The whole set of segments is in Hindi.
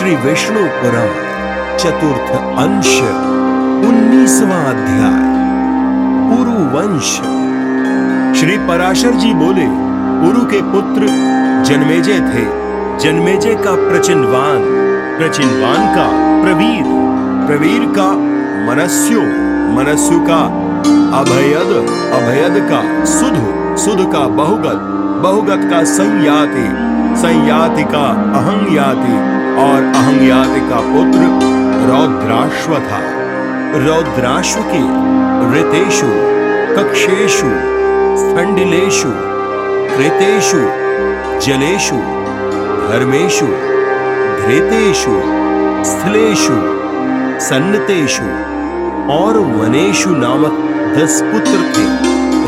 श्री विष्णु पुराण चतुर्थ अंश 19वां अध्याय पुरु वंश। श्री पराशर जी बोले, पुरु के पुत्र जन्मेजय थे। जन्मेजय का प्रचिनवान, प्रचिनवान का प्रवीर, प्रवीर का मनस्यु, मनस्यु का अभयद, अभयद का सुध, सुध का बहुगत, बहुगत का संयाति, संयाति का अहंयाति और अहंयाति का पुत्र रौद्राश्व था। रौद्राश्व के ऋतेषु, कक्षेषु, स्थंडिलेषु, कृतेषु, जलेषु, धर्मेषु, धृतेषु, स्थलेषु, सन्नतेषु और वनेषु नामक 10 पुत्र थे।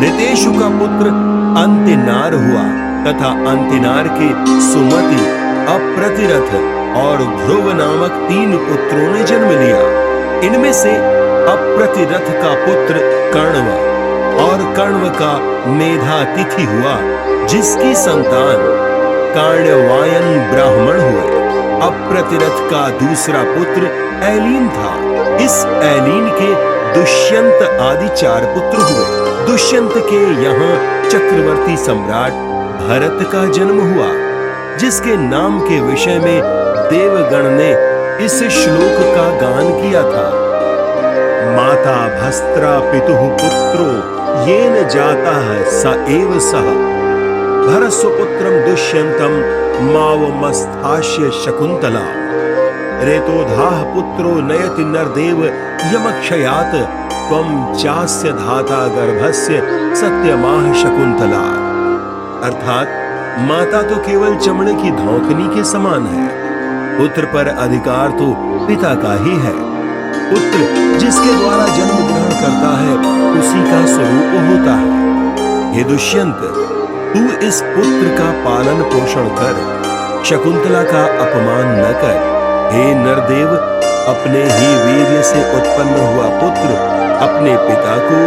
ऋतेषु का पुत्र अंतिनार हुआ तथा अंतिनार के सुमति, अप्रतिरथ और ध्रुव नामक 3 पुत्रों ने जन्म लिया। इनमें से अप्रतिरथ का पुत्र कर्णव और कर्णव का मेधातिथि हुआ, जिसकी संतान कार्ण्यवायन ब्राह्मण हुए। अप्रतिरथ का दूसरा पुत्र ऐलीन था। इस ऐलीन के दुष्यंत आदि 4 पुत्र हुए। दुष्यंत के यहाँ चक्रवर्ती सम्राट भरत का जन्म हुआ, जिसके नाम के विषय में देवगण ने इस श्लोक का गान किया था। माता भस्त्रा पितुः पुत्रो येन जाता है स एव सह भरत सुपुत्रम दुष्यंतम मावमस्थास्य शकुंतला रेतोधाह पुत्रो नयति नरदेव यमक्षयात त्वं चास्य धाता गर्भस्य सत्यमाह शकुंतला। अर्थात माता तो केवल चमड़े की धौंकनी के समान है, पुत्र पर अधिकार तो पिता का ही है। पुत्र जिसके द्वारा जन्म ग्रहण करता है, उसी का स्वरूप होता है। हे दुष्यंत, तू इस पुत्र का पालन पोषण कर, शकुंतला का अपमान न कर। हे नरदेव, अपने ही वीर्य से उत्पन्न हुआ पुत्र अपने पिता को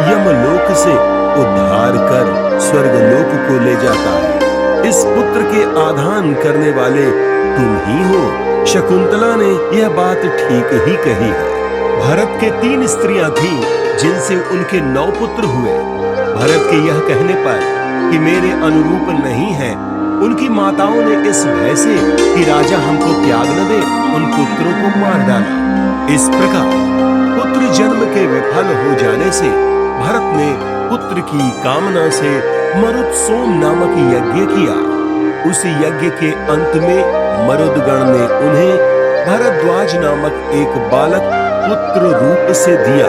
यमलोक से उद्धार कर स्वर्गलोक को ले जाता है। इस पुत्र के आधान करने वाले तुम ही हो। शकुंतला ने यह बात ठीक ही कही है। भरत के 3 स्त्रियां थीं, जिनसे उनके 9 पुत्र हुए। भरत के यह कहने पर कि मेरे अनुरूप नहीं है, उनकी माताओं ने इस भय से कि राजा हमको त्याग न दे, उन पुत्रों को मार डाला। इस प्रकार पुत्र जन्म के विफल हो जाने से भरत ने पुत्र की कामना से मरुत्सोम नामक यज्ञ किया। उस यज्ञ के अंत में मरुदगण ने उन्हें भरद्वाज नामक एक बालक पुत्र रूप से दिया,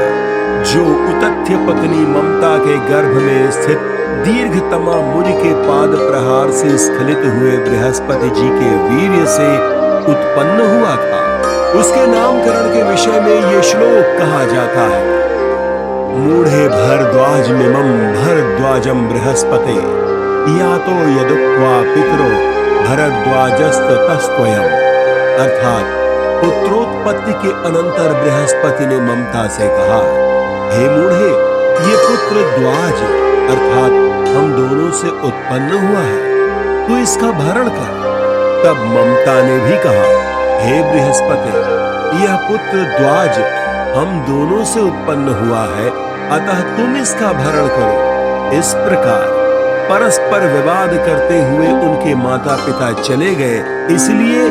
जो उतथ्य पत्नी ममता के गर्भ में स्थित दीर्घतमा मुनि के पाद प्रहार से स्खलित हुए बृहस्पति जी के वीर्य से उत्पन्न हुआ था। उसके नामकरण के विषय में ये श्लोक कहा जाता है। मूढ़े भरद्वाज मिमं भरद्वाजं बृहस्पते यातो यदुक्त्वा पितरो भरद्वाजस्ततस्त्वयम्। अर्थात पुत्रोत्पत्ति के अनंतर बृहस्पति ने ममता से कहा, हे मूढ़े, ये पुत्र द्वाज अर्थात हम दोनों से उत्पन्न हुआ है, तो इसका भरण कर। तब ममता ने भी कहा, हे बृहस्पति, यह पुत्र द्वाज हम दोनों से उत्पन्न हुआ है, अतः तुम इसका भरण करो। इस प्रकार परस्पर विवाद करते हुए उनके माता पिता चले गए, इसलिए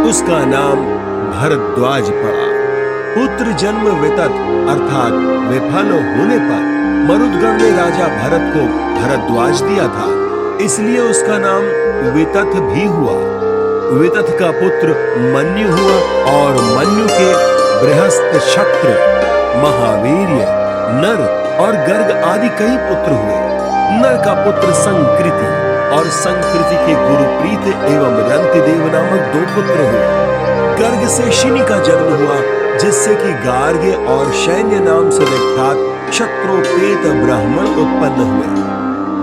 उसका नाम भरद्वाज पड़ा। पुत्र जन्म वितत अर्थात विफल होने पर मरुदगण ने राजा भरत को भरद्वाज दिया था, इसलिए उसका नाम वितत भी हुआ। वितत का पुत्र मन्यु हुआ और मन्यु के बृहस्पति, शक्र, महावीर्य, नर और गर्ग आदि कई पुत्र हुए। नर का पुत्र संकृति और संकृति के गुरुप्रीत एवं रंतिदेव नामक 2 पुत्र हुए। गर्ग से शिनि का जन्म हुआ, जिससे कि गार्ग्य और शैन्य नाम से विख्यात क्षत्रोपेत ब्राह्मण उत्पन्न हुए।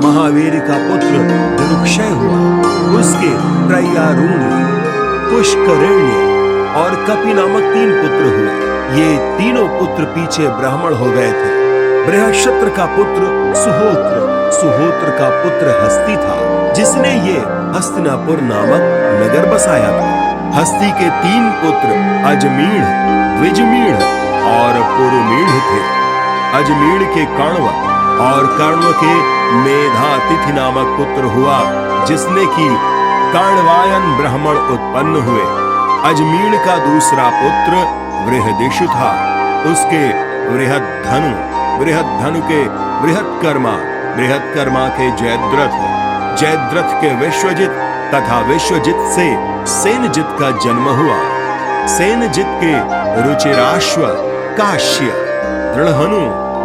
महावीर का पुत्र दुरुक्षय हुआ, उसके त्रयारूण, पुष्करिण्य और कपि नामक 3 पुत्र हुए। ये तीनों पुत्र पीछे ब्राह्मण हो गए थे। बृहक्षत्र का पुत्र सुहोत्र, सुहोत्र का पुत्र हस्ती था, जिसने ये हस्तिनापुर नामक नगर बसाया था। हस्ती के 3 पुत्र अजमीढ़, द्विजमीढ़ और पुरुमीढ़ थे। अजमीढ़ के कण्व और कण्व के मेधातिथि नामक पुत्र हुआ, जिसने की कण्वायन ब्राह्मण उत्पन्न हुए। अजमीढ़ का दूसरा पुत्र बृहदिषु था। उसके बृहद्धनु, बृहद्धनु के बृहत्कर्मा, बृहत्कर्मा के जयद्रथ, जयद्रथ के विश्वजित तथा विश्वजित से सेनजित का जन्म हुआ। सेनजित के रुचिराश्व, काश्य, दृढ़हनु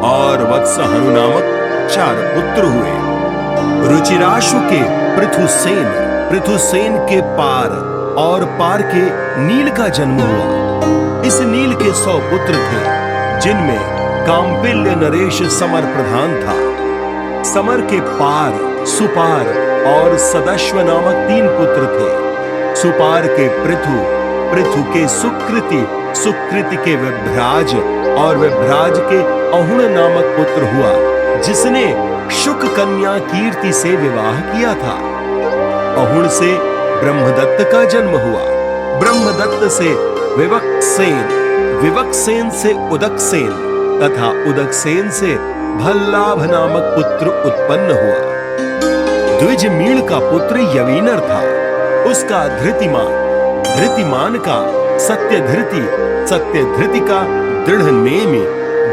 और वत्सहनु नामक 4 पुत्र हुए। रुचिराश्व के पृथुसेन, पृथुसेन के पार और पार के नील का जन्म हुआ। इस नील के 100 पुत्र थे, जिनमें काम्पिल्य नरेश समर प्रधान था। समर के पार, सुपार और सदश्व नामक 3 पुत्र थे। सुपार के पृथु, पृथु के सुकृति, सुकृति के विभ्राज और विभ्राज के अहुण नामक पुत्र हुआ, जिसने शुक कन्या कीर्ति से विवाह किया था। अहुण से ब्रह्मदत्त का जन्म हुआ। ब्रह्मदत्त से विवक्सेन, विवक्सेन से उदकसेन तथा उदकसेन से भल्लाभ नामक पुत्र उत्पन्न हुआ। द्विजमीढ़ का पुत्र यवीनर था। उसका धृतिमान, धृतिमान का सत्यधृति, सत्यधृति का दृढ़नेमि,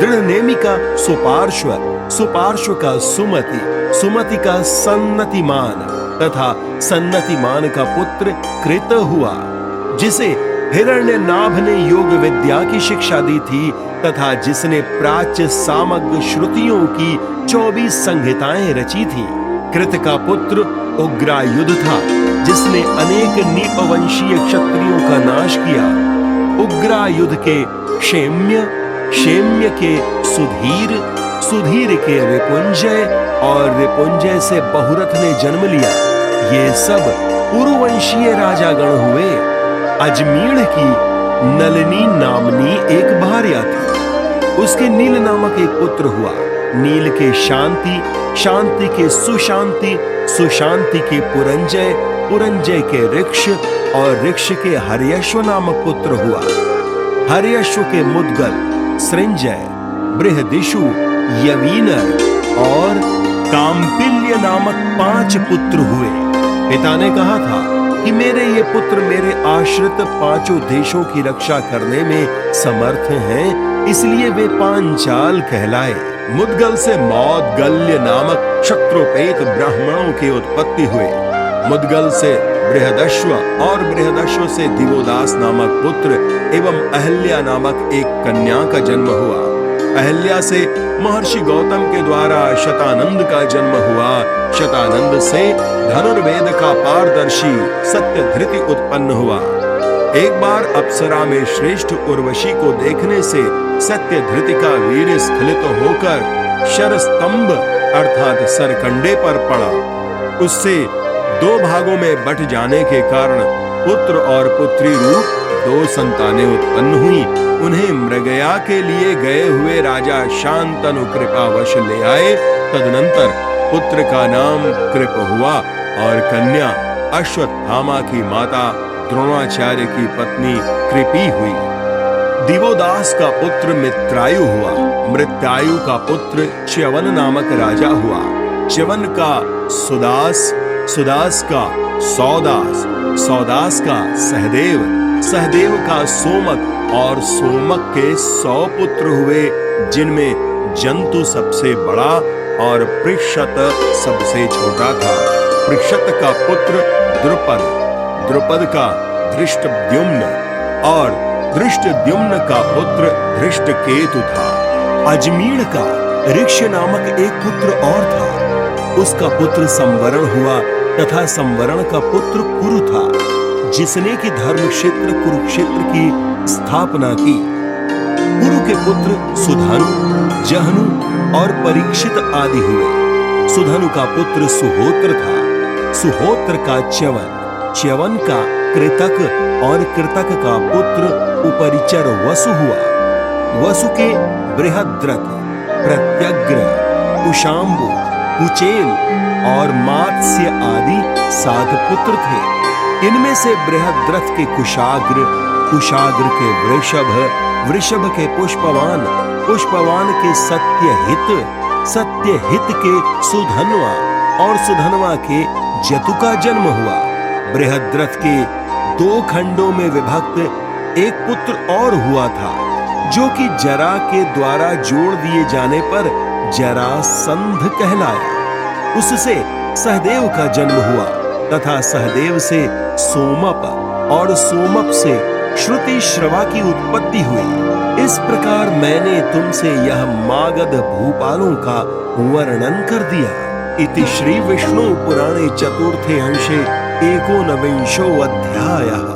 दृढ़नेमि का सुपार्श्व, सुपार्श्व का सुमति, सुमति का सन्नतिमान तथा सन्नतिमान का पुत्र कृत हुआ, जिसे हिरण्यनाभ ने योग विद्या की शिक्षा दी थी तथा जिसने प्राच्य सामग्र श्रुतियों की 24 संहिताएं रची थी। कृत का पुत्र उग्रायुध था, जिसने अनेक नीपवंशीय क्षत्रियों का नाश किया। उग्रायुध के क्षेम्य, क्षेम्य के सुधीर, सुधीर के रिपुंजय और रिपुंजय से बहुरथ ने जन्म लिया। ये सब पुरुवंशीय राजागण हुए। अजमीढ़ की नलिनी नामनी एक भार्या थी। उसके नील नामक एक पुत्र हुआ। नील के शांति, शांति के सुशांति, सुशांति के पुरंजय, पुरंजय के ऋक्ष और ऋक्ष के हर्यश्व नामक पुत्र हुआ। हर्यश्व के मुद्गल, सृंजय, बृहदिषु, यवीनर और काम्पिल्य नामक 5 पुत्र हुए। पिता ने कहा था कि मेरे ये पुत्र मेरे आश्रित 5 देशों की रक्षा करने में समर्थ हैं, इसलिए वे पांचाल कहलाए। मुद्गल से मौदगल्य नामक शत्रुपेत ब्राह्मणों की उत्पत्ति हुई। मुद्गल से बृहदश्व और बृहदश्व से दिवोदास नामक पुत्र एवं अहल्या नामक एक कन्या का जन्म हुआ। अहल्या से महर्षि गौतम के द्वारा शतानंद का जन्म हुआ। शतानंद से धनुर्वेद का पारदर्शी सत्यधृति उत्पन्न हुआ। एक बार अप्सरा में श्रेष्ठ उर्वशी को देखने से सत्यधृति का वीर स्खलित होकर शरस्तंभ अर्थात सरकंडे पर पड़ा। उससे 2 भागों में बट जाने के कारण पुत्र और पुत्री रूप 2 संतानें उत्पन्न हुई। उन्हें मृगया के लिए गए हुए राजा शांतनु कृपावश ले आए। तदनंतर पुत्र का नाम कृप हुआ और कन्या अश्वत्थामा की माता द्रोणाचार्य की पत्नी कृपी हुई। दिवोदास का पुत्र मित्रायु हुआ। मृत्यायु का पुत्र च्यवन नामक राजा हुआ। च्यवन का सुदास, सुदास का सौदास, सौदास का सहदेव, सहदेव का सोमक और सोमक के 100 पुत्र हुए, जिनमें जंतु सबसे बड़ा और पृषत सबसे छोटा था। पृषत का पुत्र द्रुपद, द्रुपद का धृष्टद्युम्न और धृष्टद्युम्न का पुत्र धृष्टकेतु था। अजमीढ़ का ऋक्ष नामक एक पुत्र और था। उसका पुत्र संवरण हुआ तथा संवरण का पुत्र कुरु था, जिसने कि धर्म क्षेत्र कुरुक्षेत्र की स्थापना की। कुरु के पुत्र सुधनु, जहनु और परीक्षित आदि हुए। सुधनु का पुत्र सुहोत्र था। सुहोत्र का च्यवन, च्यवन का कृतक और कृतक का पुत्र उपरिचर वसु हुआ। वसु के बृहद्रथ, प्रत्यग्र, कुशाम्बु, कुचेल और मात्स्य आदि 7 पुत्र थे। इनमें से बृहद्रथ के कुशाग्र, कुशाग्र के वृषभ, वृषभ के पुष्पवान, पुष्पवान के सत्यहित, सत्यहित के सुधन्वा और सुधन्वा के जतु का जन्म हुआ। बृहद्रथ के 2 खंडों में विभक्त एक पुत्र और हुआ था, जो कि जरा के द्वारा जोड़ दिए जाने पर जरासंध कहलाया। उससे सहदेव का जन्म हुआ तथा सहदेव से सोमप और सोमप से श्रुति श्रवा की उत्पत्ति हुई। इस प्रकार मैंने तुमसे यह मागध भूपालों का वर्णन कर दिया। इति श्री विष्णु पुराणे चतुर्थे अंशे 19 अध्यायः।